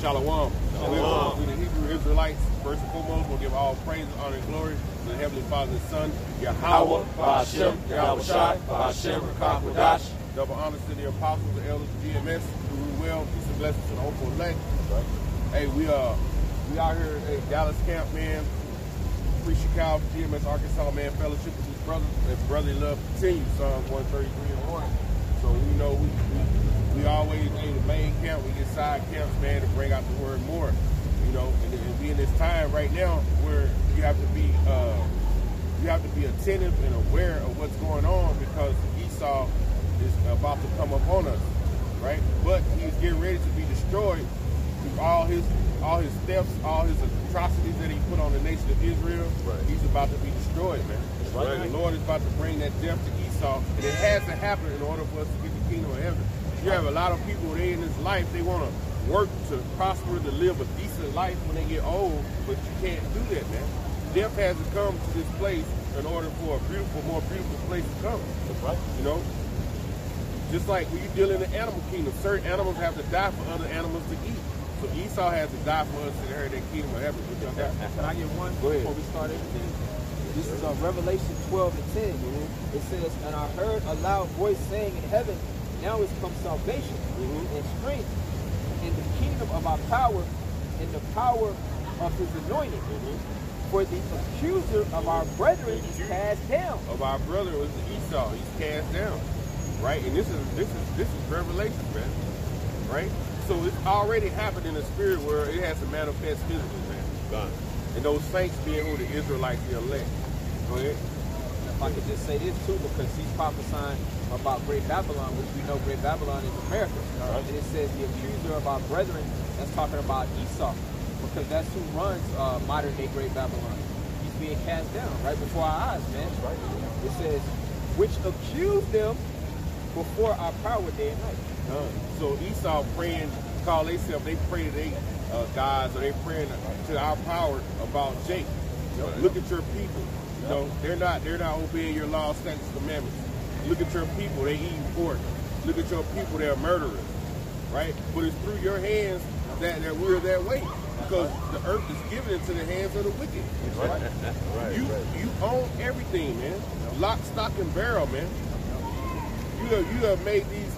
Shalom. Shalom. We the Hebrew Israelites, first and foremost, we'll give all praise, honor, and glory to the Heavenly Father and Son, Yahweh, Ba'ashem, Yahweh Shai, Ba'ashem, Rakakwadash. Double honors to the apostles, the elders, the GMS, who rule well, peace and blessings to the hopeful elect. Right. Hey, we out here at Dallas camp, man. Free Chicago, GMS, Arkansas, man. Fellowship with these brothers and brotherly love continues. Psalms 133 and 1. So we know we always in the main camp. We get side camps, man, to bring out the word more. You know, and we in this time right now where you have to be attentive and aware of what's going on, because Esau is about to come up on us, right? But he's getting ready to be destroyed through all his thefts, all his atrocities that he put on the nation of Israel. Right. He's about to be destroyed, man. Right. The Lord is about to bring that death to Esau, and it has to happen in order for us to get the kingdom of heaven. You have a lot of people, they in this life, they want to work to prosper, to live a decent life when they get old, but you can't do that, man. Death has to come to this place in order for a beautiful, more beautiful place to come. That's right. You know? Just like when you deal in the animal kingdom, certain animals have to die for other animals to eat. So Esau has to die for us to inherit that kingdom of heaven. Can I get one before we start everything? This is Revelation 12 and 10. It says, and I heard a loud voice saying in heaven, now is come salvation and strength and the kingdom of our power and the power of his anointing. For the accuser of our brethren is cast down. Of our brother was Esau. He's cast down. Right? And this is Revelation, man. Right? So it's already happened in the spirit world. It has to manifest physically, man. God. And those saints being who the Israelites, the elect. Go ahead. If I could just say this too, because he's prophesying about Great Babylon, which we know Great Babylon is America. Right. And it says the accuser of our brethren, that's talking about Esau, because that's who runs modern day Great Babylon. He's being cast down right before our eyes, man. Right. It says, which accused them before our power day and night. So Esau praying, call themselves, they pray to their gods, or they praying to our power about Jacob. You know, look at your people. You know, they're not obeying your law, statutes, commandments. Look at your people, they eat pork. Look at your people, they're murderers. Right? But it's through your hands that we're that way. Because the earth is given into the hands of the wicked. Right? You own everything, man. Lock, stock, and barrel, man. You have made these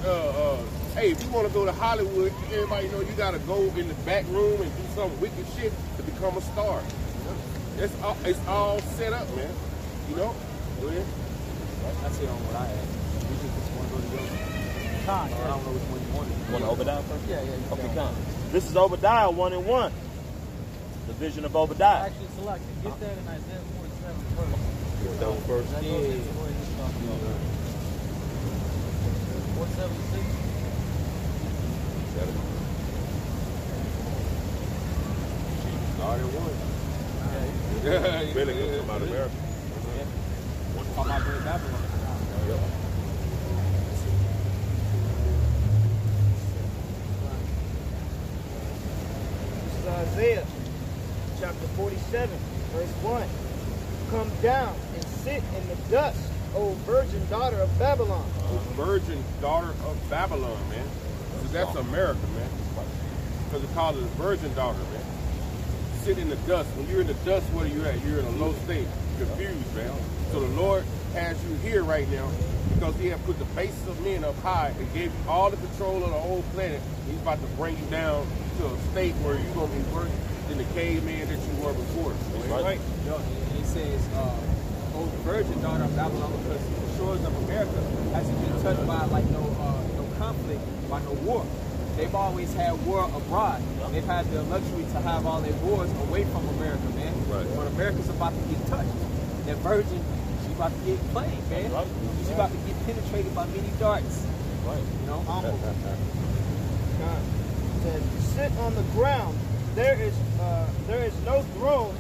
hey, if you want to go to Hollywood, everybody know you gotta go in the back room and do some wicked shit to become a star. It's all set up, man. You know? Go ahead. That's it on what I had. We just want to go to the Con. I don't know which one you wanted. You want to Obadiah first? Yeah. Okay, Con. This is Obadiah 1 and 1. The vision of Obadiah. Actually, select it. Get that in Isaiah 47 first. Get that one first. That goes into what he's talking about. 476. Started one. Yeah. Really good come out of America. Talking about Great Babylon. This is Isaiah chapter 47, verse 1. Come down and sit in the dust, O virgin daughter of Babylon. Virgin daughter of Babylon, man. So that's America, man. Because they call it a virgin daughter, man. Sit in the dust. When you're in the dust, what are you at? You're in a low state, confused, man. So the Lord has you here right now because he had put the bases of men up high and gave you all the control of the whole planet. He's about to bring you down to a state where you're going to be worse than the caveman that you were before. Right. He says, O virgin daughter of Babylon, because the shores of America hasn't been touched by like no conflict, by no war. They've always had war abroad. They've had the luxury to have all their wars away from America, man. Right. When America's about to get touched, that virgin, she's about to get played, man. Right. She's about to get penetrated by many darts. Right. You know? God says, sit on the ground. There is no throne,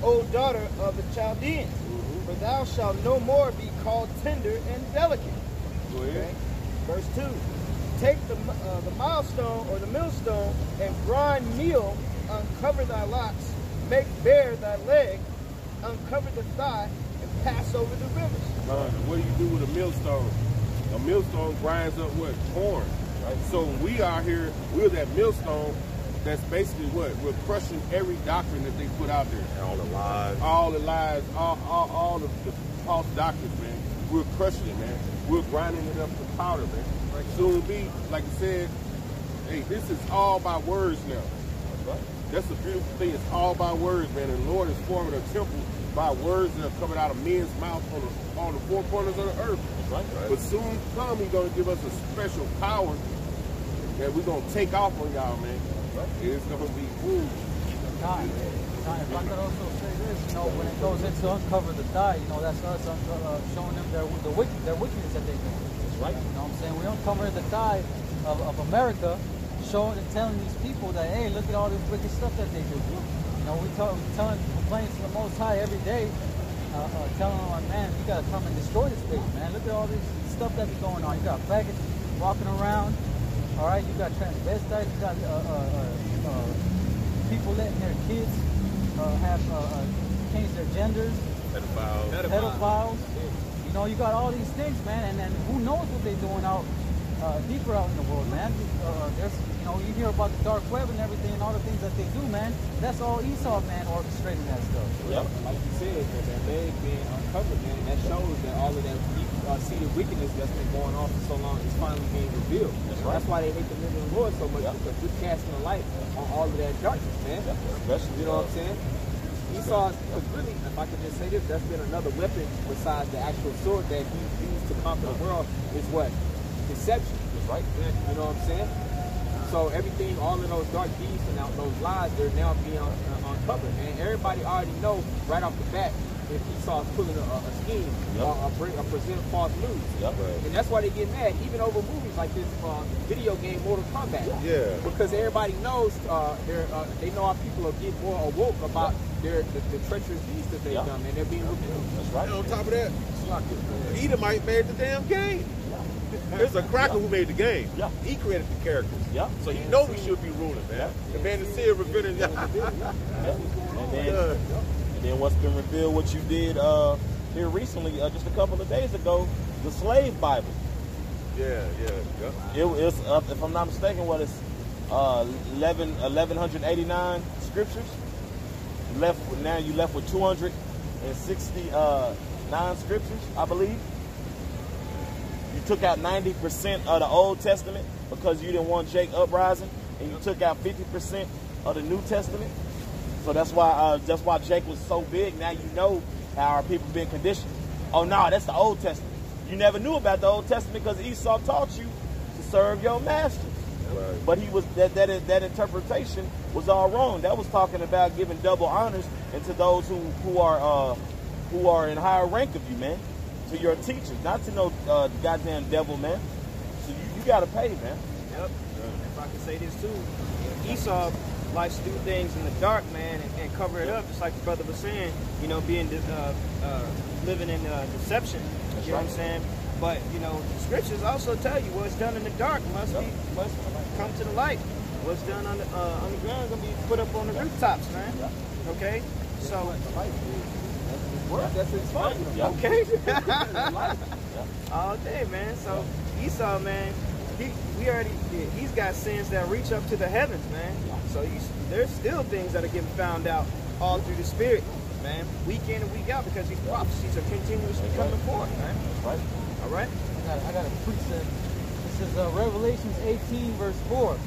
O daughter of the Chaldeans, for thou shalt no more be called tender and delicate. Okay. Verse 2. Take the milestone or the millstone and grind meal, uncover thy locks, make bare thy leg, uncover the thigh, and pass over the rivers. What do you do with a millstone? A millstone grinds up what? Corn. Right? So we are here, we're that millstone that's basically what? We're crushing every doctrine that they put out there. And all the lies. All the lies, all the false doctrines, man. We're crushing it, man. We're grinding it up to powder, man. Soon be, like I said, hey, this is all by words now. That's the beautiful thing. It's all by words, man. And the Lord is forming a temple by words that are coming out of men's mouths on the four corners of the earth. Right. But soon come, He's going to give us a special power that we're going to take off on y'all, man. It's going to be cool. Time. If I could also say this, you know, when it goes into uncover the thigh, you know, that's us showing them their wickedness that they do. That's right. You know what I'm saying? We uncover the thigh of America, showing and telling these people that, hey, look at all this wicked stuff that they do. You know, we complaining to the Most High every day, telling them, like, man, you got to come and destroy this place, man. Look at all this stuff that be going on. You got faggots walking around, all right? You got transvestites, you got people letting their kids change their genders, pedophiles. You know, you got all these things, man, and who knows what they're doing out deeper out in the world, man. There's, you know, you hear about the dark web and everything and all the things that they do, man. That's all Esau, man, orchestrating that stuff. Yep. Like you said, that leg being uncovered, man, that shows that all of that deep seated wickedness that's been going on for so long is finally being revealed. That's why they hate the living Lord so much, because we're casting a light on all of that darkness, man. You know what I'm saying? Esau, really, if I could just say this, that's been another weapon besides the actual sword that he used to conquer the world, is what? Deception. Right? You know what I'm saying? So everything, all of those dark deeds and out those lies, they're now being uncovered. And everybody already know right off the bat if Esau's pulling a scheme or present false news. And that's why they get mad, even over movies like this video game Mortal Kombat. Because everybody knows they know our people are getting more awoke about the treacherous deeds that they've done, and they're being revealed. That's right. And on top of that, Edomite made the damn game. There's a cracker who made the game. He created the characters. So he knows we should be ruling, man. The man is still revealing. And then what's been revealed, what you did here recently, just a couple of days ago, the slave Bible. It was, if I'm not mistaken, what is 1189 scriptures. Now you left with 269 scriptures, I believe. You took out 90% of the Old Testament because you didn't want Jake uprising, and you took out 50% of the New Testament. So that's why Jake was so big. Now you know how our people been conditioned. Oh no, that's the Old Testament. You never knew about the Old Testament because Esau taught you to serve your master. But he was that interpretation was all wrong. That was talking about giving double honors and to those who are in higher rank of you, man. To your teachers, not to no goddamn devil, man. So you gotta pay, man. If I can say this too, Esau likes to do things in the dark, man, and cover it up, just like the brother was saying. You know, being living in deception. You know what I'm saying? But you know, the scriptures also tell you what's done in the dark must come to the light. What's done on the ground gonna be put up on the rooftops, man. Okay, so. That's his fun. Okay. All day, man. So Esau, man, he's got sins that reach up to the heavens, man. So there's still things that are getting found out all through the spirit, man, week in and week out, because these prophecies are continuously coming forth, man. Right. All right. I got to preach that. This is Revelations 18, verse 4.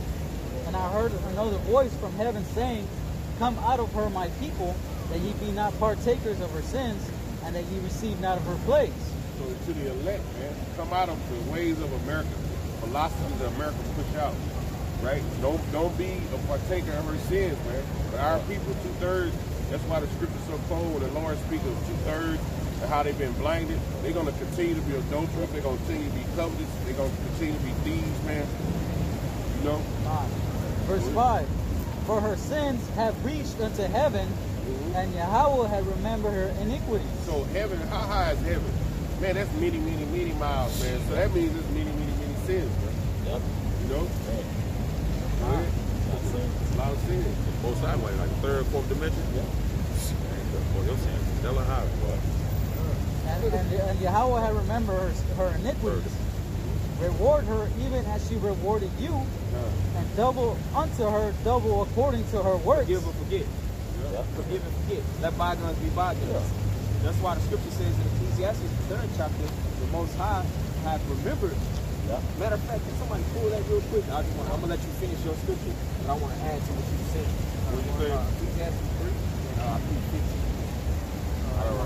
And I heard another voice from heaven saying, "Come out of her, my people, that ye be not partakers of her sins, and that ye receive not of her plagues." So to the elect, man, come out of the ways of America, philosophies that America push out, right? Don't be a partaker of her sins, man. But our people, 2/3, that's why the scripture's so cold when the Lord speaks of 2/3 and how they've been blinded. They're going to continue to be adulterers. They're going to continue to be covetous. They're going to continue to be thieves, man. You know? Verse 5, "For her sins have reached unto heaven, and Yahweh had remembered her iniquities." So heaven, how high is heaven? Man, that's many miles, man. So that means it's many sins, man. You know? A lot of sins. Both sideways, like third, fourth dimension. Boy, your sins is hella high, boy. And Yahweh had remembered her iniquities, Reward her even as she rewarded you, and double unto her double according to her works. Forgive and forget. Forgive and forget. Let bygones be bygones. That's why the scripture says in Ecclesiastes, the 3rd chapter, the Most High have remembered. Matter of fact, can somebody pull that real quick? I'm gonna let you finish your scripture, but I want to add to what you said. Ecclesiastes 3 and 15.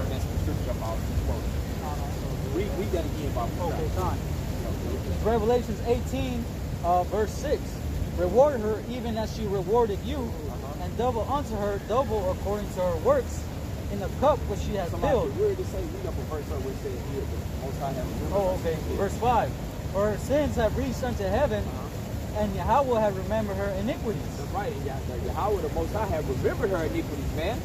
That's the scripture I'm quoting. Read that again, Bob. Okay, fine. Revelations 18, verse 6. Reward her even as she rewarded you, and double unto her double according to her works in the cup which she has filled. Where did it say? Read up a verse where it says here, the Most High has remembered. Oh, okay. Verse 5. For her sins have reached unto heaven, and Yahweh have remembered her iniquities. That's right. Yahweh, the Most High, have remembered her iniquities, man.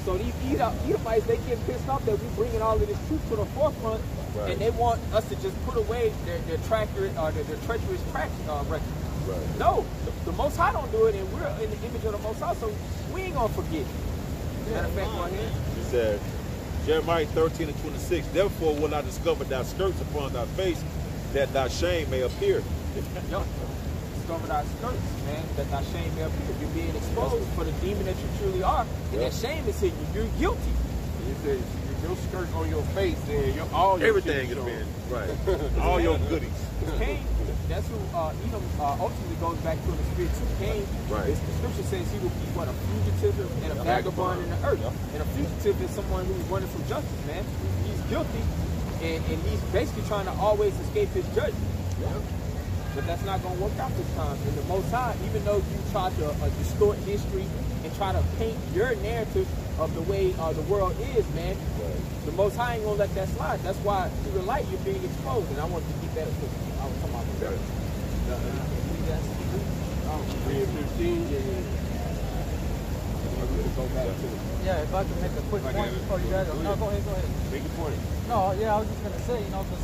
So these Edomites, they get pissed off that we bringing all of this truth to the forefront, and they want us to just put away their treacherous track record. Right. No, the Most High don't do it, and we're in the image of the Most High, so we ain't gonna forget. Matter of fact, right here. He said, Jeremiah 13 and 26, therefore will I discover thy skirts upon thy face, that thy shame may appear. Yep. Discover thy skirts, man, that thy shame may appear. You're being exposed for the demon that you truly are, and that shame is hitting you. You're guilty. It says your skirt on your face, then all your everything has been right. All your goodies. Cain, that's who Edom ultimately goes back to in the spirit too. Cain, the scripture says he will be what, a fugitive and a vagabond in the earth. And a fugitive is someone who's running from justice, man. He's guilty, and he's basically trying to always escape his judgment. But that's not going to work out this time. And the Most High, even though you try to distort history and try to paint your narrative of the way the world is, man, the Most High ain't going to let that slide. That's why through the light you're being exposed. And I want to keep that up. I was talking about that. 3 and 15. Go back to it. Yeah, if I could make a quick point before you guys. No, go ahead. Make a point. No, yeah, I was just gonna say, because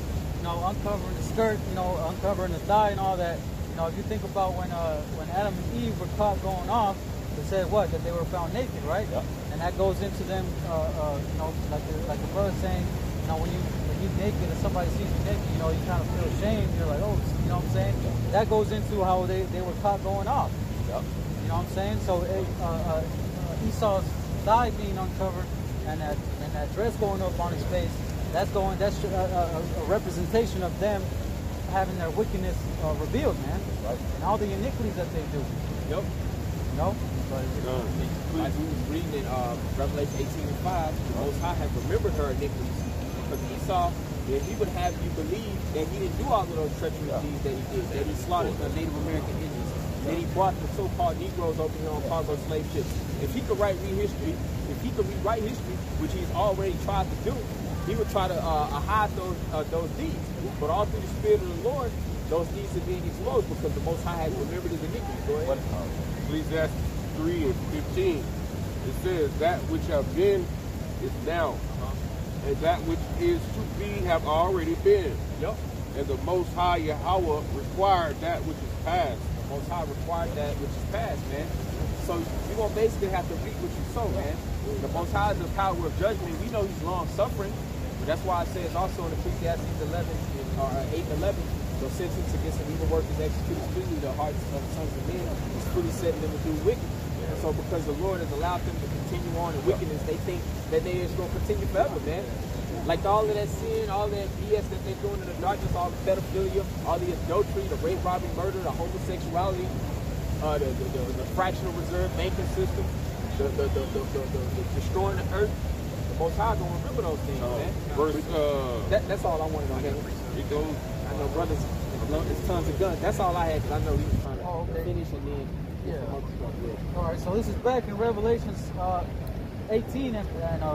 uncovering the skirt, uncovering the thigh and all that. If you think about when Adam and Eve were caught going off, it said what? That they were found naked, right? Yep. And that goes into them, like the brother saying, when you're naked and somebody sees you naked, you kind of feel ashamed. You're like, oh, you know what I'm saying? That goes into how they were caught going off. Yep. You know what I'm saying? So Esau's thigh being uncovered and that dress going up on his face, that's a representation of them having their wickedness revealed, man. Right. And all the iniquities that they do. Yep. As we was reading in Revelation 18 and 5, the Most High has remembered her iniquities. Because Esau, if he would have you believe that he didn't do all of those treacherous deeds that he did, that he slaughtered the Native American Indians, that he brought the so-called Negroes over here on cargo slave ships. If he could rewrite history, which he's already tried to do, he would try to hide those deeds. But all through the Spirit of the Lord, those deeds are being exposed because the Most High has remembered his iniquities. Go ahead. Ecclesiastes 3 and 15. It says, that which have been is now, and that which is to be have already been. Yep. And the Most High Yahweh required that which is past. The Most High required that which is past, man. So you're going to basically have to reap what you sow, man. The Most High is the power of judgment. We know he's long-suffering, but that's why it says also in Ecclesiastes 8 and 11, so sentence against an evil work is executed speedily, the hearts of the sons of men is fully setting them to do wickedness. So because the Lord has allowed them to continue on in wickedness, they think that they is going to continue forever, man. Like all of that sin, all that BS that they're doing in the darkness, all the pedophilia, all the adultery, the rape, robbery, murder, the homosexuality, the fractional reserve banking system, the destroying the earth. The Most High gonna remember those things, man. That's all I wanted on that. It goes. I know brothers, it's tons of guns. That's all I had because I know he was trying to finish and then. All right, so this is back in Revelations 18 and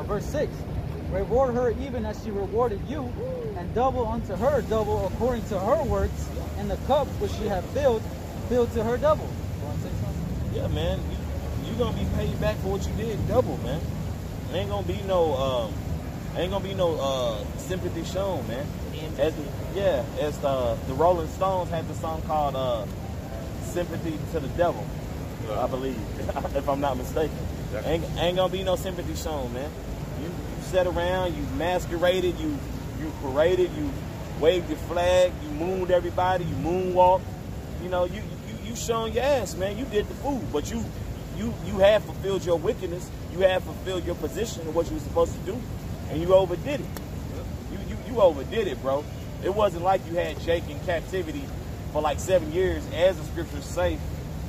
verse 6. Reward her even as she rewarded you, and double unto her double according to her works, and the cup which she have filled to her double. You want to say something? Yeah, man. You're gonna be paid back for what you did double, man. Ain't gonna be no sympathy shown, man. As the Rolling Stones had the song called Sympathy to the Devil, I believe, if I'm not mistaken. Ain't gonna be no sympathy shown, man. You sat around, you masqueraded, you paraded, you waved your flag, you mooned everybody, you moonwalked. You know, you shown your ass, man. You did the fool, but you have fulfilled your wickedness. You have fulfilled your position of what you were supposed to do, and you overdid it. You overdid it, bro. It wasn't like you had Jake in captivity for like 7 years, as the scriptures say,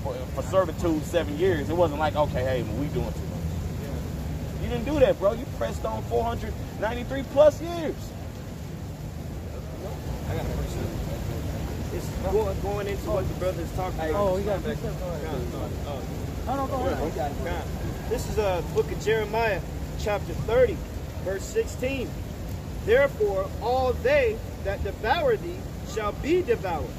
for servitude 7 years. It wasn't like, okay, hey, we doing too much. You didn't do that, bro. You pressed on 493 plus years. I got a question. It's going into what the brother is talking about. Oh, you got to No, go ahead. This is the book of Jeremiah, chapter 30, verse 16. Therefore, all they that devour thee shall be devoured,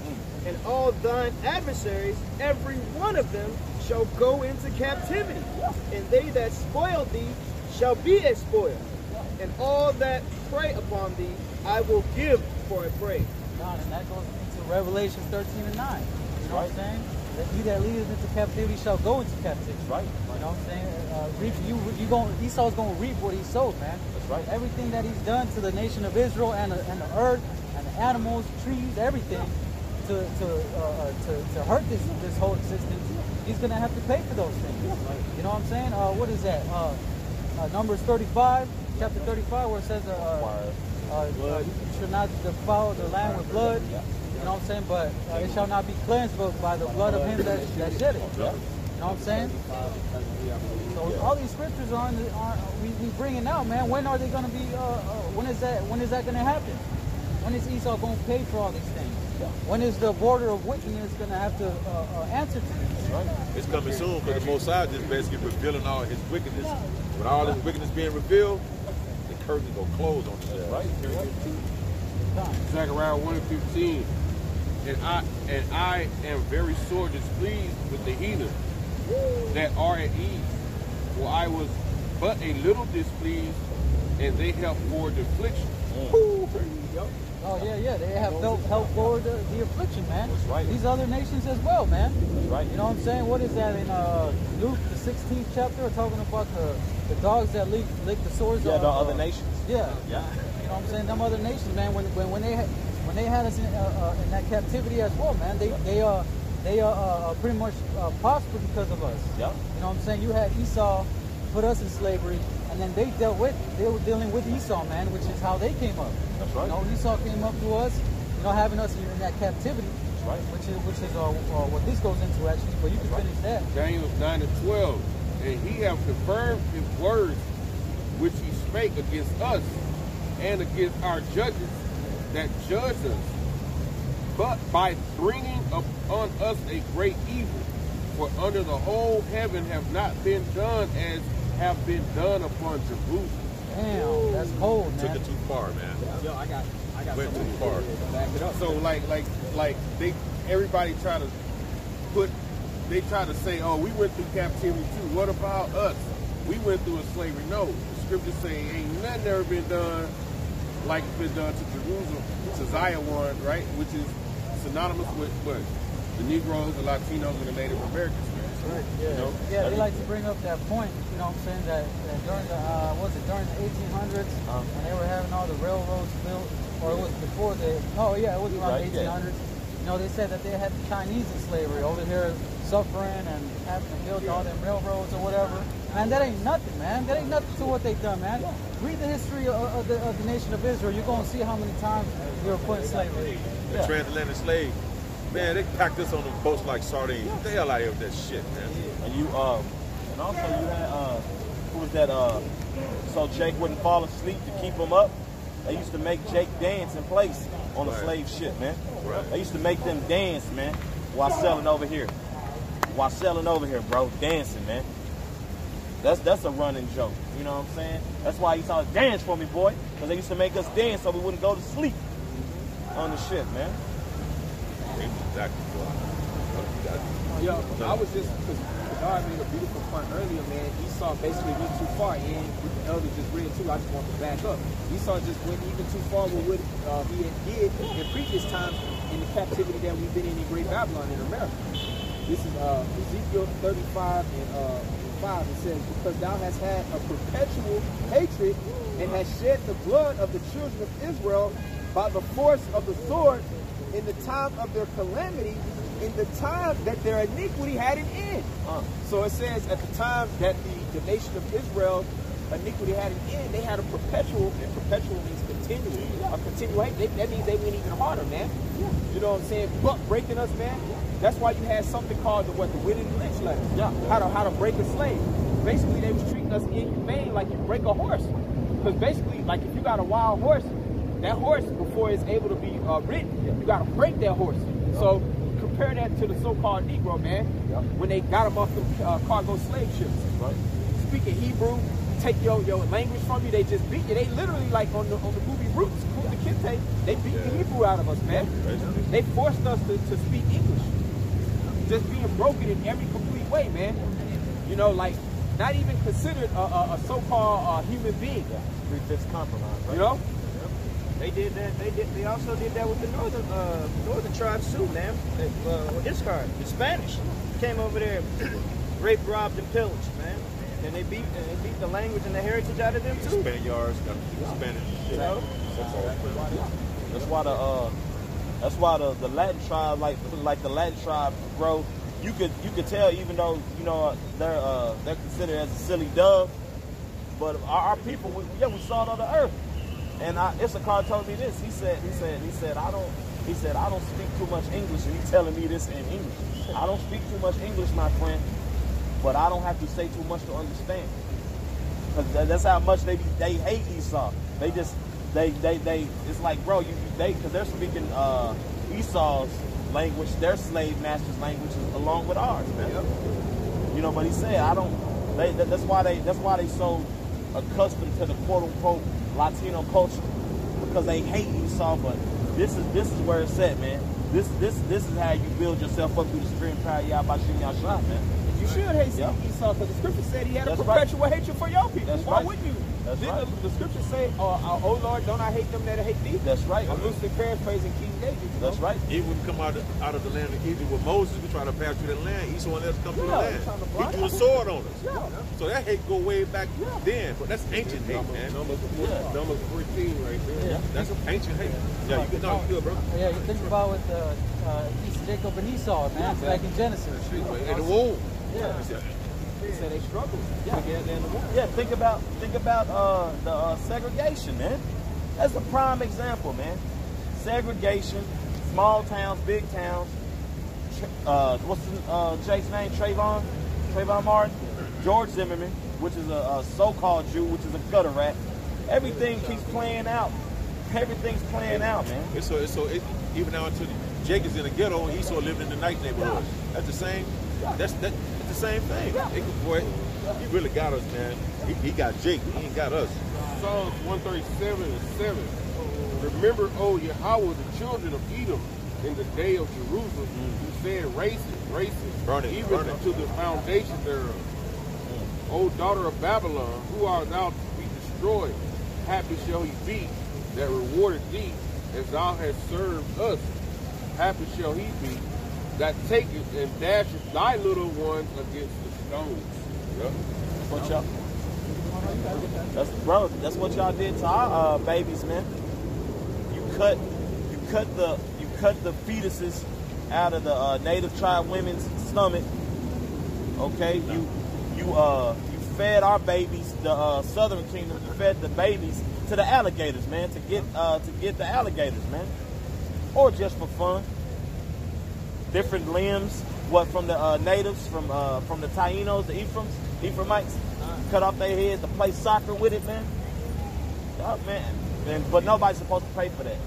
and all thine adversaries, every one of them, shall go into captivity. And they that spoil thee shall be a spoil, and all that prey upon thee I will give for a prey. God, and that goes into Revelation 13 and 9. You know what I'm saying? That he that leadeth into captivity shall go into captivity. Right. You know what I'm saying? Esau's going to reap what he sowed, man. That's right. Everything that he's done to the nation of Israel and the earth and the animals, trees, everything to hurt this whole existence, he's going to have to pay for those things. You know what I'm saying? What is that? Numbers 35, chapter 35, where it says you should not defile the land with blood. You know what I'm saying? But it shall not be cleansed by the blood of him that shed it. You know what I'm saying? So all these scriptures we bringing out, man. When are they going to be? When is that going to happen? When is Esau going to pay for all these things? When is the border of wickedness going to have to answer to this? It's coming soon, because the Most High just basically revealing all his wickedness. With all his wickedness being revealed, the curtain will close on this. Right. Zechariah 1:15. And I am very sore displeased with the heathen that are at ease. For I was but a little displeased, and they helped forward the affliction. Oh yeah, they have helped forward the affliction, man. That's right. These other nations as well, man. That's right. You know what I'm saying? What is that in Luke, the 16th chapter, talking about the dogs that lick the swords? Yeah, the other nations. Yeah. You know what I'm saying? Them other nations, man. When they had us in that captivity as well, man, they pretty much prospered because of us. Yeah. You know what I'm saying? You had Esau put us in slavery, and then they were dealing with Esau, man, which is how they came up. That's right. You know, Esau came up to us, you know, having us in that captivity. That's right. Which is what this goes into, actually. But you can finish that. Daniel 9:12, and he have confirmed his words which he spake against us and against our judges that judge us, but by bringing upon us a great evil. For under the whole heaven have not been done as have been done upon Jerusalem. Damn, that's cold, man. Took it too far, man. Yo, I got went too far. Back it up. So everybody try to say, oh, we went through captivity too. What about us? We went through a slavery. No, the scriptures say ain't nothing ever been done like it's been done to Jerusalem, to Zion, right? Which is synonymous with what? The Negroes, the Latinos, and the Native Americans, man. Right. Yeah. You know? Yeah, they like to bring up that point. You know what I'm saying? That during during the 1800s when they were having all the railroads built, or it was before it was around the 1800s. You know, they said that they had the Chinese in slavery over here suffering and having to build all them railroads or whatever. Man, that ain't nothing, man. That ain't nothing to what they've done, man. Read the history of the nation of Israel. You're going to see how many times they were put in slavery. The transatlantic slave, man, they packed us on them boats like sardines. Get the hell out of here with that shit, man. And you, and also you had, who was that, so Jake wouldn't fall asleep to keep him up? They used to make Jake dance in place on the slave ship, man. Right. They used to make them dance, man, while selling over here. Bro, dancing, man. That's a running joke, you know what I'm saying? That's why Esau dance for me, boy, because they used to make us dance so we wouldn't go to sleep on the ship, man. Exactly. Yo, I was just, because God made a beautiful point earlier, man. Esau basically went too far, and with the elders just read too, I just want to back up. Esau just went even too far with what he did in previous times in the captivity that we've been in Great Babylon in America. This is Ezekiel 35 and 5. It says, because thou hast had a perpetual hatred and hast shed the blood of the children of Israel by the force of the sword in the time of their calamity, in the time that their iniquity had an end. So it says at the time that the nation of Israel iniquity had an end, they had a perpetual, and perpetual means continual, a continual hate. That means they went even harder, man. You know what I'm saying? But breaking us, man. That's why you had something called the Wickedness letter. How to break a slave. Basically, they was treating us inhumane like you break a horse. Because basically, like if you got a wild horse, that horse, before it's able to be ridden, you got to break that horse. So compare that to the so-called Negro, man, when they got them off the cargo slave ships. Speaking Hebrew, take your language from you, they just beat you. They literally, like on the movie Roots, the Kinte, they beat the Hebrew out of us, man. They forced us to speak English. Just being broken in every complete way, man. You know, like not even considered a so-called human being. Three-fifths compromise, right? You know? They did that. They also did that with the northern tribes too, man. With Iscar, the Spanish came over there, raped, robbed, and pillaged, man. And they beat the language and the heritage out of them too. Spaniards got the Spanish shit. That's why the Latin tribe, like the Latin tribe, bro. You could tell, even though they're considered as a silly dove, but our people, we saw it on the earth. And Issachar told me this. He said I don't speak too much English, and he's telling me this in English. I don't speak too much English, my friend, but I don't have to say too much to understand. Because that's how much they hate Esau. They it's like, bro, because they're speaking Esau's language, their slave master's language, along with ours, man. You know, but he said that's why they so accustomed to the quote unquote Latino culture, because they hate Esau. But this is where it's at, man. This is how you build yourself up through the spirit and power of Yahweh Yahshua, man. You should hate Esau, because the scripture said he had a perpetual hatred for your people. Why wouldn't you? Didn't the scripture say, oh Lord, don't I hate them that hate thee? That's right. I'm loosely paraphrasing King David. That's right. Even when we come out of the land of Egypt with Moses, we try to pass through that land. Esau and us come through the land. He threw a sword on us. So that hate go way back then. But that's ancient hate, man. Numbers 14 right there. That's ancient hate. Yeah, you good, bro. Yeah, you think about with Jacob and Esau, man, back in Genesis. In the womb. Yeah. They said they struggled. Think about the segregation, man. That's a prime example, man. Segregation, small towns, big towns. What's Jake's name? Trayvon Martin, George Zimmerman, which is a so-called Jew, which is a gutter rat. Everything keeps playing out. Everything's playing out, man. So even now until Jake is in the ghetto, Esau living in the night neighborhood. That's the same. That's the same thing. Boy, he really got us, man. He got Jake. He ain't got us. Psalms 137:7. Remember, O Yahweh, the children of Edom, in the day of Jerusalem, who said, racist, burn it, even burn it. to the foundation thereof. O daughter of Babylon, who art thou to be destroyed? Happy shall he be that rewarded thee, as thou hast served us. Happy shall he be that taketh and dasheth thy little ones against the stones. That's what y'all did to our babies, man. You cut the fetuses out of the native tribe women's stomach. Okay, you fed our babies, the Southern Kingdom. You fed the babies to the alligators, man, to get the alligators, man, or just for fun. Different limbs, from the natives, from the Tainos, the Ephraimites, cut off their heads to play soccer with it, man. Oh, man. But nobody's supposed to pay for that.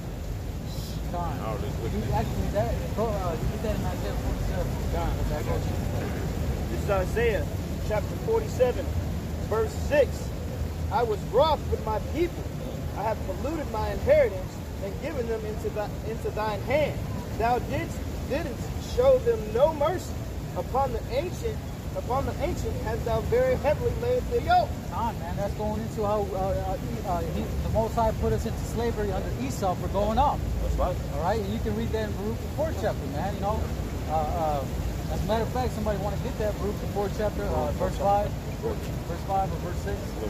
You actually did that in Isaiah 47. This is Isaiah chapter 47, verse 6. I was wroth with my people. I have polluted my inheritance and given them into thine hand. Thou didn't show them no mercy. Upon the ancient hast thou very heavily laid the yoke. Man, that's going into how the Most High put us into slavery under Esau for going off. That's right. All right, and you can read that in Baruch the 4th chapter, man. You know, as a matter of fact, somebody want to get that Baruch the 4th chapter, verse 5 or verse 6. You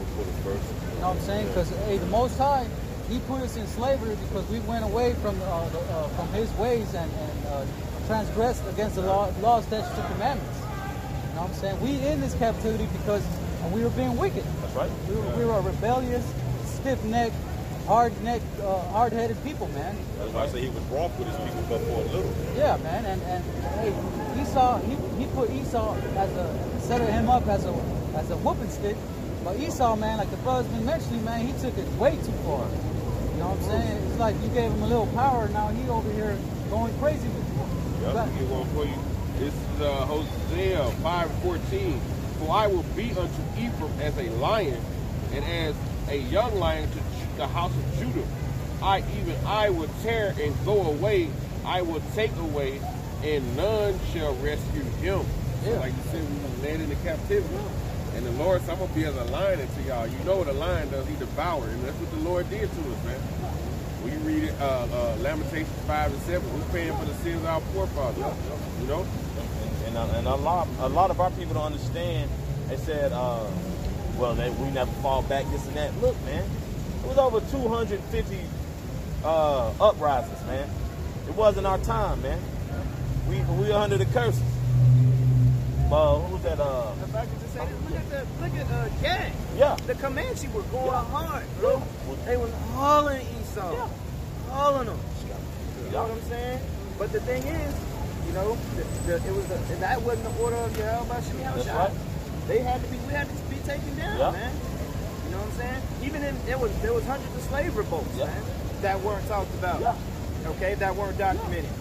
know what I'm saying? Because the Most High he put us in slavery because we went away from his ways and transgressed against the law, statutes, and commandments. You know what I'm saying? We in this captivity because we were being wicked. That's right. We were a rebellious, stiff-necked, hard-headed people, man. That's why I say he was wrong with his people, but for a little. Yeah, man. And hey, Esau, he put Esau set him up as a whooping stick. But Esau, man, like the brother's been mentioning, man, he took it way too far. You know what I'm saying? It's like you gave him a little power, now he over here going crazy with you. Yeah, I'll get one for you. This is Hosea 5:14. For I will be unto Ephraim as a lion, and as a young lion to the house of Judah. I will tear and go away. I will take away, and none shall rescue him. So like you said, we led into captivity. And the Lord said, I'm going to be as a lion unto y'all. You know what a lion does? He devours. And that's what the Lord did to us, man. When you read it, Lamentations 5 and 7, who's paying for the sins of our forefathers? You know? And a lot of our people don't understand. They said, we never fall back, this and that. Look, man, it was over 250 uprisings, man. It wasn't our time, man. We were under the curses. Who was that? If I could just say this, look at Gang. Yeah. The Comanche were going hard, bro. They was hauling Esau. Yeah. Hauling them. You know what I'm saying? But the thing is, you know, that wasn't the order of Yahweh by Shemi That's right. We had to be taken down, man. You know what I'm saying? Even there was hundreds of slave revolts, man, that weren't talked about. Yeah. Okay, that weren't documented.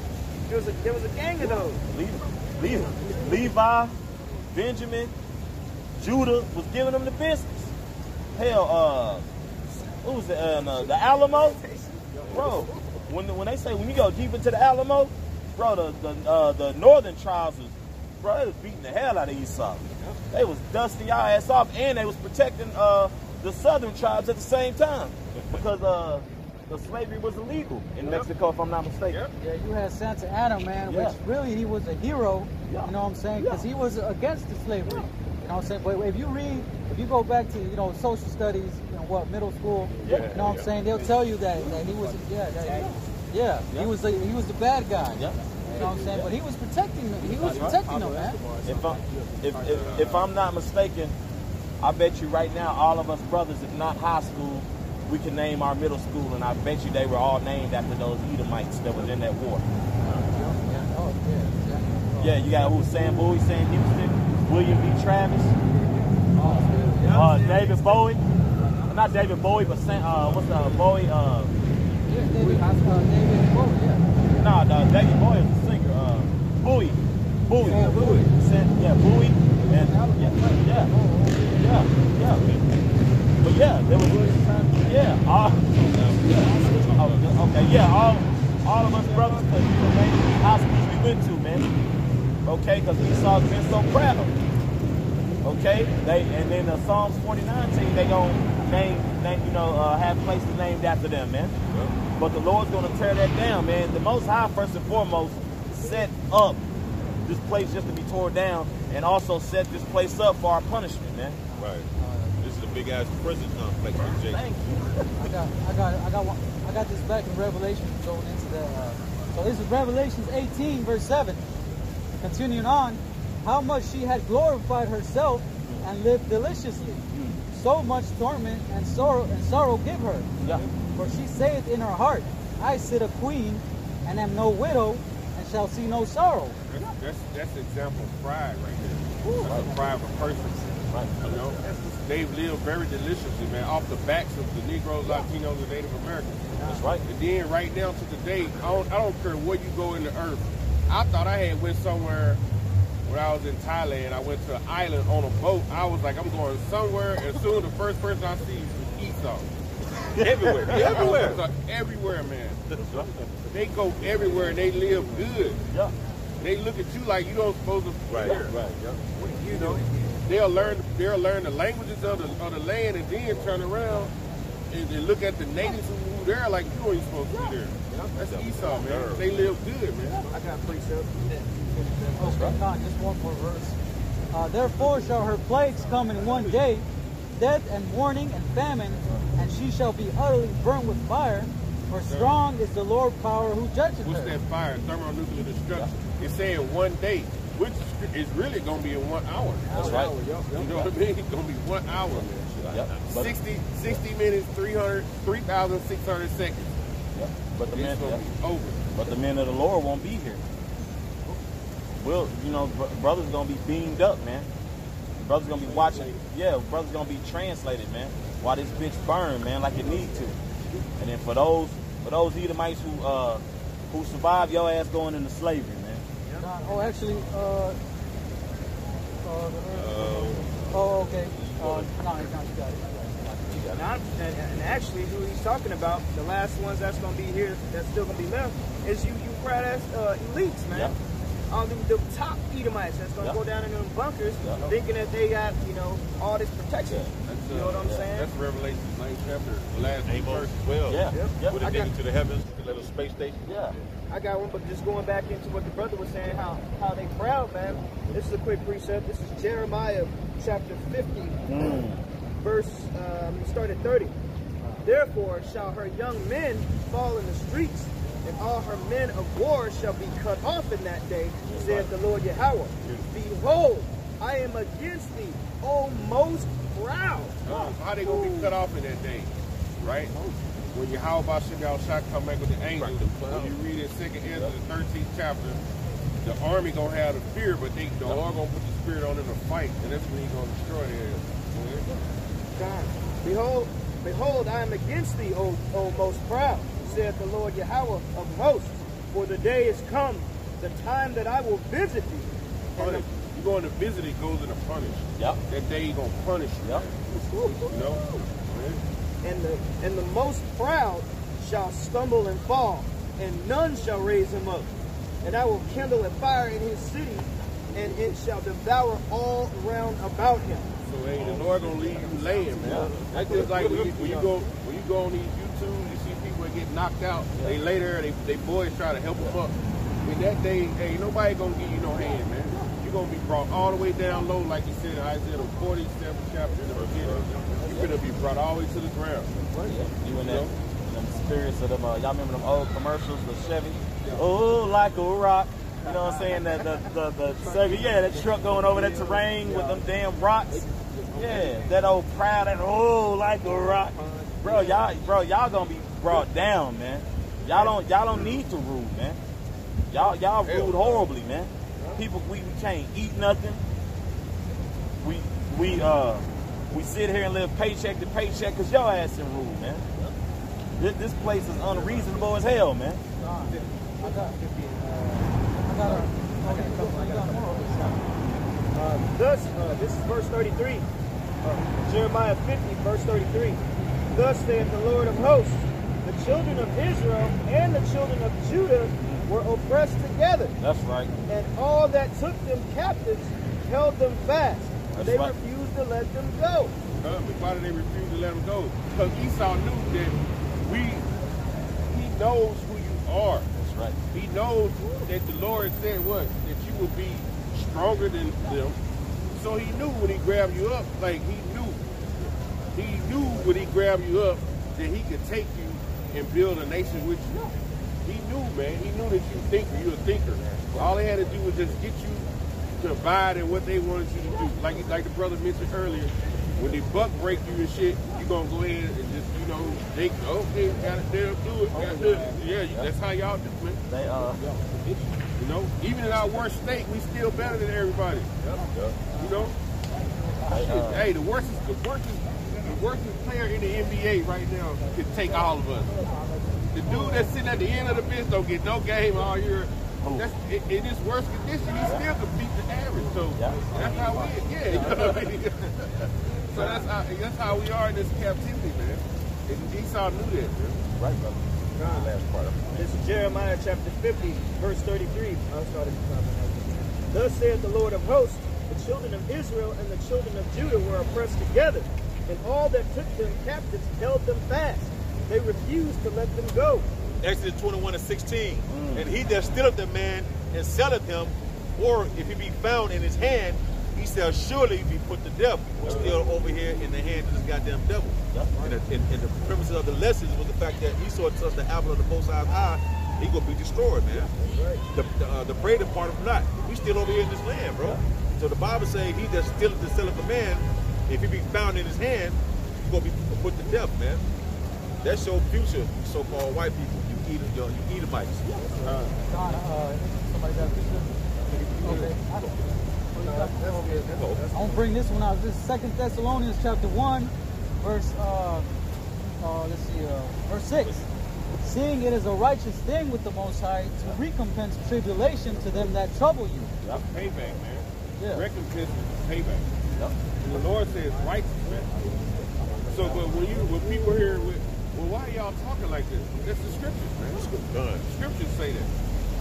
There was a gang of those. Levi, Benjamin, Judah was giving them the business. Hell, what was it? The Alamo, bro. When they say when you go deep into the Alamo, bro, the northern tribes was, bro, they was beating the hell out of Esau. They was dusting y'all ass off, and they was protecting the southern tribes at the same time because the slavery was illegal in Mexico, if I'm not mistaken. Yeah, you had Santa Anna, man, which really he was a hero, you know what I'm saying, because he was against the slavery, you know what I'm saying. But if you go back to, you know, social studies, you know, middle school, you know what I'm saying, they'll tell you that he was, he was the bad guy. You know what I'm saying? But he was protecting them. He was protecting them, man. If I'm not mistaken, I bet you right now, all of us brothers, if not high school, we can name our middle school, and I bet you they were all named after those Edomites that was in that war. Yeah, you got Sam Bowie, Sam Houston, William B. Travis, David Bowie. Not David Bowie, but what's Bowie? David Bowie, No, David Bowie is the singer. Bowie. Bowie. Yeah, Bowie. Bowie. And But there was all of us brothers, because we were named the hospitals we went to, man. Okay, because Esau's been so proud. Okay, and then Psalms 49 say they gonna have places named after them, man. But the Lord's gonna tear that down, man. The Most High, first and foremost, set up this place just to be torn down, and also set this place up for our punishment, man. Right. This is a big ass prison complex with Jake. Thank you. I got this back in Revelation going into that. So this is Revelations 18, verse 7. Continuing on, how much she had glorified herself and lived deliciously. So much torment and sorrow give her. Yeah. For she saith in her heart, I sit a queen and am no widow and shall see no sorrow. That's an example of pride right there. That's a pride of a person. Right. You know, they've lived very deliciously, man, off the backs of the Negroes, Latinos, and Native Americans. That's right. And then right now to today, I don't care where you go in the earth. I thought I had went somewhere when I was in Thailand. I went to an island on a boat. I was like, I'm going somewhere, and soon the first person I see is Esau. Everywhere. Everywhere, man. They go everywhere and they live good. Yeah. They look at you like you don't supposed to be there. Right. Yeah. What are you doing? They'll learn the languages of the land, and then turn around and look at the natives who there like you ain't supposed to be there. That's Esau, man. They live good, man. I got precepts. Okay, just one more verse. Therefore shall her plagues come in one day, death and mourning and famine, and she shall be utterly burnt with fire. For strong is the Lord power who judges What's her. that fire? Thermonuclear destruction. It's saying 1 day, which is really going to be in 1 hour. That's right. You know what I mean? It's going to be 1 hour. Yep. But, 60 minutes, 3,600 seconds. yep. But the men, It's going to be over. but the men of the Lord won't be here. Well, you know, brothers gonna be beamed up, man. Brothers gonna be watching. Yeah, brothers gonna be translated, man. While this bitch burn, man, like it need to. And then for those Edomites who survive, your ass going into slavery, man. Oh, actually, oh, okay. No, you got it. Now, and actually, who he's talking about, the last ones that's going to be here, that's still going to be left, is you crowd ass elites, man. Yep. All the top Edomites that's going to Yep. go down in them bunkers, Yep. thinking that they got, all this protection. That's, You know what I'm saying? That's Revelation 9th chapter, the last Amos verse. 12. Yeah. Yep. Yep. With I it got- taken to the heavens, the little space station. Yeah. I got one, but just going back into what the brother was saying, how they proud, man. This is a quick precept. This is Jeremiah chapter 50, verse, start at 30. Therefore shall her young men fall in the streets, and all her men of war shall be cut off in that day, saith the Lord Yahweh. Behold, I am against thee, O most proud. How they going to be cut off in that day, right? When Yahweh Bashim shall come back with the angels, when you read in 2nd Ezra, the 13th chapter, the army going to have the fear, but the Lord going to put the spirit on them to fight, and that's when he's going to destroy their God, behold, I am against thee, O most proud, saith the Lord Yahweh of hosts. For the day is come, the time that I will visit thee. And You're going to visit, it goes in a punish. Yep. That day he's going to punish you. Yep. You know? and the most proud shall stumble and fall, and none shall raise him up. And I will kindle a fire in his city, and it shall devour all round about him. So hey, the Lord gonna leave you laying, man. That's just like when you go on these YouTube, you see people that get knocked out. They lay there, they boys try to help them up. In that day, hey, nobody gonna give you no hand, man. You're gonna be brought all the way down low, like he said in Isaiah the 47th chapter in the beginning. You're gonna be brought all the way to the ground. You and them spirits of them. Y'all remember them old commercials, the Chevy? Oh, like a rock. You know what I'm saying? That truck going over that terrain with them damn rocks. Yeah, that old proud and like a rock. Bro, y'all gonna be brought down, man. Y'all don't need to rule, man. Y'all ruled horribly, man. People, we can't eat nothing. We sit here and live paycheck to paycheck because your ass in rule, man. This place is unreasonable as hell, man. Thus, this is verse 33. Jeremiah 50, verse 33. Thus saith the Lord of hosts, the children of Israel and the children of Judah were oppressed together. That's right. And all that took them captives held them fast. That's They right. refused to let them go. Why did they refuse to let him go? Because Esau knew that he knows who you are. That's right. He knows that the Lord said what? That you will be stronger than them. So he knew when he grabbed you up, like he knew when he grabbed you up that he could take you and build a nation with you. He knew, man. He knew that you're a thinker. All they had to do was just get you to abide in what they wanted you to do. Like the brother mentioned earlier, when they buck break you and shit, you're going to go ahead and just, think, okay, got to do it. Gotta do it. Yeah, that's how y'all do, man. Even in our worst state, we still better than everybody. Hey, the worst player in the NBA right now can take all of us. The dude that's sitting at the end of the bench don't get no game all year. That's in this worst condition, he still can beat the average. So that's how we, So that's how we are in this captivity, man. And Esau knew that, man. Right, brother. The last part of it. This is Jeremiah chapter 50, verse 33. I'll start at the top. Thus saith the Lord of hosts, the children of Israel and the children of Judah were oppressed together, and all that took them captives held them fast. They refused to let them go. Exodus 21:16. And he that stealeth the man and selleth him, or if he be found in his hand, he shall surely be put to death. We're still over here in the hands of this goddamn devil. And the premise of the lessons was the fact that Esau touched the apple of the Most High's eye, he gonna be destroyed, man. The prey depart him not. We still over here in this land, bro. So the Bible says he that stealeth the son of a man, if he be found in his hand, he's gonna be put to death, man. That's your future, so-called white people. You Edomites. Somebody got this one? Okay. I'm gonna bring this one out. This is 2 Thessalonians chapter 1, verse verse 6. Seeing it is a righteous thing with the Most High to recompense tribulation to them that trouble you. That's payback, man. Yeah. Recompense is payback. And the Lord says righteous, man. So, but when people hear, well, why are y'all talking like this? That's the scriptures, man. Done. The scriptures say that.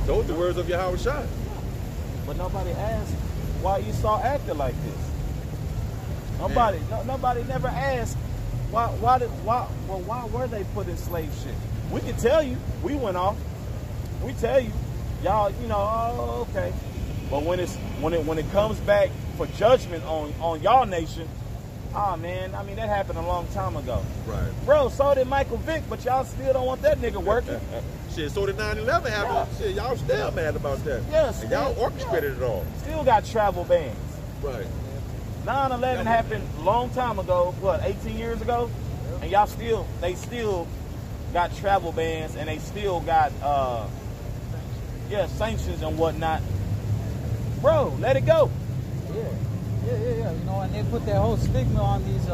Those are the words of Yahweh Shai. But nobody asked why Esau acted like this. Nobody never asked why were they put in slave ship? We can tell you, we went off. We tell you, y'all, oh, okay. But when it comes back for judgment on y'all nation, oh man, I mean that happened a long time ago. Right. Bro, so did Michael Vick, but y'all still don't want that nigga working. Shit, so did 9/11 happen. Yeah. Shit, y'all still mad about that. Yes. And y'all orchestrated it all. Still got travel bans. Right. 9/11 happened a long time ago, what, 18 years ago? And they still got travel bans, and they still got sanctions and whatnot. Bro, let it go. Yeah. And they put that whole stigma on these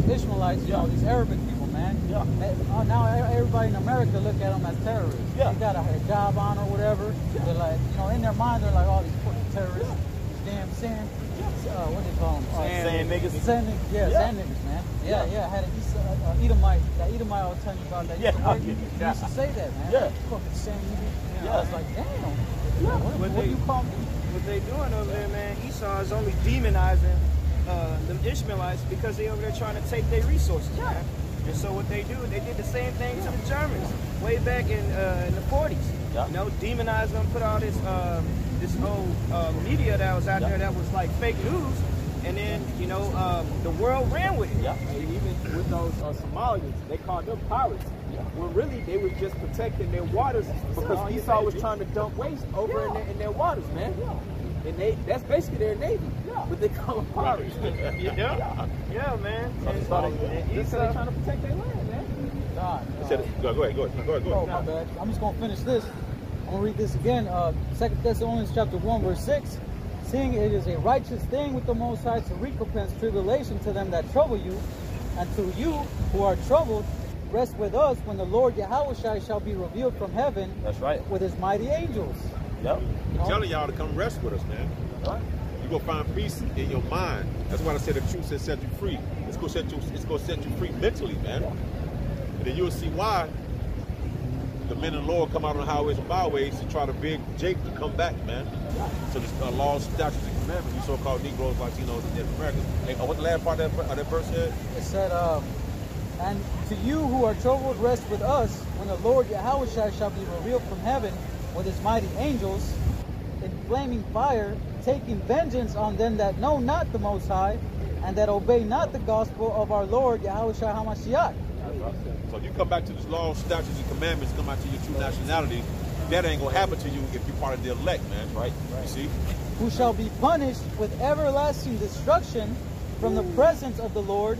Ishmaelites, these Arabic people, man. Yeah. Now everybody in America look at them as terrorists. Yeah. They got a job on or whatever. Yeah. They're like, in their mind, they're like, oh, these fucking terrorists, these damn sand. What do they call them? Sand niggas. Sand niggas, man. Yeah. I had an Edomite. That Edomite I was telling you about that. He used to say that, man. Yeah. Fucking sand niggas. I was like, damn. What do you call me? What they doing over there, man, Esau is only demonizing them Ishmaelites because they over there trying to take their resources, man. And so what they do, they did the same thing to the Germans way back in the 40s. Yeah. Demonize them, put all this old media that was out there that was like fake news, and then the world ran with it. Yeah. And even with those Somalians, they called them pirates. When really they was just protecting their waters because Esau was trying to dump waste over in their waters, man. And that's basically their navy. But they call them pirates. Yeah, man. And Esau, they're trying to protect their land, man. Go ahead. Oh, my bad. I'm just going to finish this. I'm going to read this again. 2 Thessalonians chapter 1, verse 6. Seeing it is a righteous thing with the Most High to recompense tribulation to them that trouble you, and to you who are troubled, rest with us when the Lord Yahweh shall be revealed from heaven. That's right. With his mighty angels. Yep. I'm telling y'all to come rest with us, man. Right. You're gonna find peace in your mind. That's why I said the truth has set you free. It's gonna set you free mentally, man. And then you'll see why the men of the Lord come out on the highways and byways to try to beg Jake to come back, man. So the laws, statutes, and commandments, you so-called Negroes, Latinos, and Native Americans. Hey, what the last part of that verse said? It said, and to you who are troubled, rest with us when the Lord Yahweh shall be revealed from heaven with his mighty angels in flaming fire, taking vengeance on them that know not the Most High and that obey not the gospel of our Lord Yahweh HaMashiach. So you come back to these laws, statutes, and commandments, come out to your true nationality. That ain't gonna happen to you if you're part of the elect, man. Right? You see? Who shall be punished with everlasting destruction from the presence of the Lord